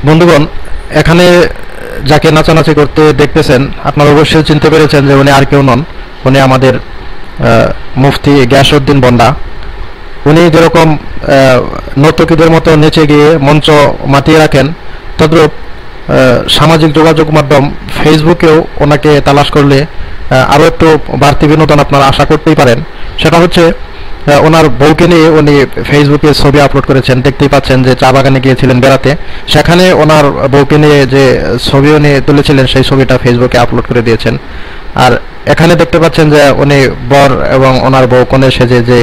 বন্ধুগণ, এখানে যাকে নাচানাচি করতে দেখতেছেন আপনারা অবশ্যই চিনতে পেরেছেন যে উনি আর কেউ নন, উনি আমাদের মুফতি গিয়াসউদ্দিন বন্ডা। উনি যেরকম নর্তকীদের মতো নেচে গিয়ে মঞ্চ মাতিয়ে রাখেন, তদ্রূপ সামাজিক যোগাযোগ মাধ্যম ফেসবুকেও ওনাকে তালাশ করলে আরও একটু বাড়তি বিনোদন আপনারা আশা করতেই পারেন। সেটা হচ্ছে ওনার বউকে নিয়ে উনি ফেসবুকে ছবি আপলোড করেছেন। দেখতেই পাচ্ছেন যে চা বাগানে গিয়েছিলেন বেড়াতে, সেখানে ওনার বউকে নিয়ে যে ছবি উনি তুলেছিলেন সেই ছবিটা ফেসবুকে আপলোড করে দিয়েছেন। আর এখানে দেখতে পাচ্ছেন যে উনি বর এবং ওনার বউ কোণে সেজে যে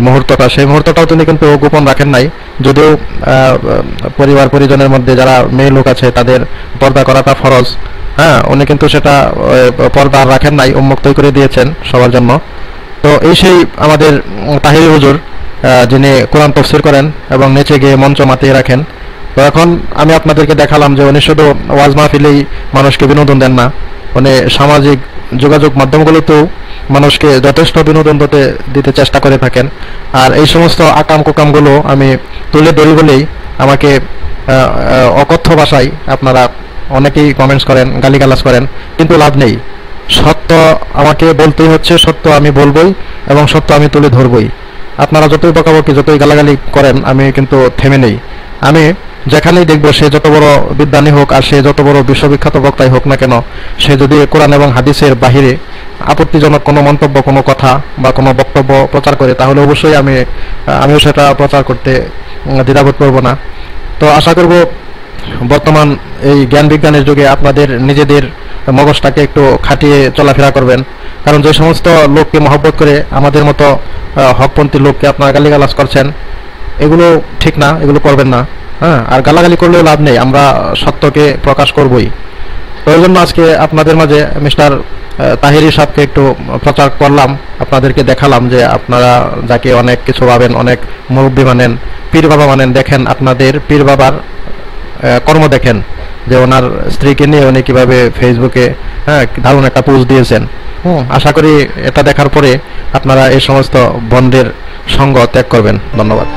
মুহূর্তটা, সেই মুহূর্তটাও তিনি কিন্তু গোপন রাখেন নাই। যদিও পরিবার পরিজনের মধ্যে যারা মেয়ে লোক আছে তাদের পর্দা করাটা ফরজ, হ্যাঁ, উনি কিন্তু সেটা পর্দা রাখেন নাই, উন্মুক্তই করে দিয়েছেন সবার জন্য। তো এই সেই আমাদের তাহিরি হুজুর, যিনি কোরআন তাফসীর করেন এবং নেচে গিয়ে মঞ্চ মাতিয়ে রাখেন। তো এখন আমি আপনাদেরকে দেখালাম যে উনি শুধু ওয়াজ মাহফিলেই মানুষকে বিনোদন দেন না, উনি সামাজিক যোগাযোগ মাধ্যমগুলোতেও মানুষকে যথেষ্ট বিনোদন দিতে চেষ্টা করে থাকেন। আর এই সমস্ত আকাম কুকামগুলো আমি তুলে ধরি বলেই আমাকে অকথ্য ভাষায় আপনারা অনেকেই কমেন্টস করেন, গালিগালাজ করেন, কিন্তু লাভ নেই। সত্য আমাকে বলতেই হচ্ছে, সত্য আমি বলবই এবং সত্য আমি তুলে ধরবই। আপনারা যতই বকাবকি যতই গালাগালি করেন, আমি কিন্তু থেমে নেই। আমি যেখানেই দেখব সে যত বড় বিদ্বানী হোক আর সে যত বড় বিশ্ববিখ্যাত বক্তাই হোক না কেন, সে যদি কোরআন এবং হাদিসের বাহিরে আপত্তিজনক কোনো মন্তব্য, কোনো কথা বা কোনো বক্তব্য প্রচার করে, তাহলে অবশ্যই আমিও সেটা প্রচার করতে দ্বিধাবোধ করব না। তো আশা করব বর্তমান এই জ্ঞান বিজ্ঞানের যুগে আপনাদের নিজেদের মগজটাকে একটু খাটিয়ে চলাফেরা করবেন। কারণ যে সমস্ত লোককে মহব্বত করে আমাদের মতো হকপন্থী লোককে আপনারা গালিগালাজ করছেন, এগুলো ঠিক না, এগুলো করবেন না। হ্যাঁ, আর গালাগালি করলেও লাভ নেই, আমরা সত্যকে প্রকাশ করবই। তো এই জন্য আজকে আপনাদের মাঝে মিস্টার তাহিরি সাহেবকে একটু প্রচার করলাম, আপনাদেরকে দেখালাম যে আপনারা যাকে অনেক কিছু ভাবেন, অনেক মুরব্বী মানেন, পীর বাবা মানেন, দেখেন আপনাদের পীর বাবার কর্ম দেখেন যে ওনার স্ত্রীকে নিয়ে উনি কিভাবে ফেসবুকে দারুণ একটা পোস্ট দিয়েছেন। আশা করি এটা দেখার পরে আপনারা এই সমস্ত বন্ধের সঙ্গ ত্যাগ করবেন। ধন্যবাদ।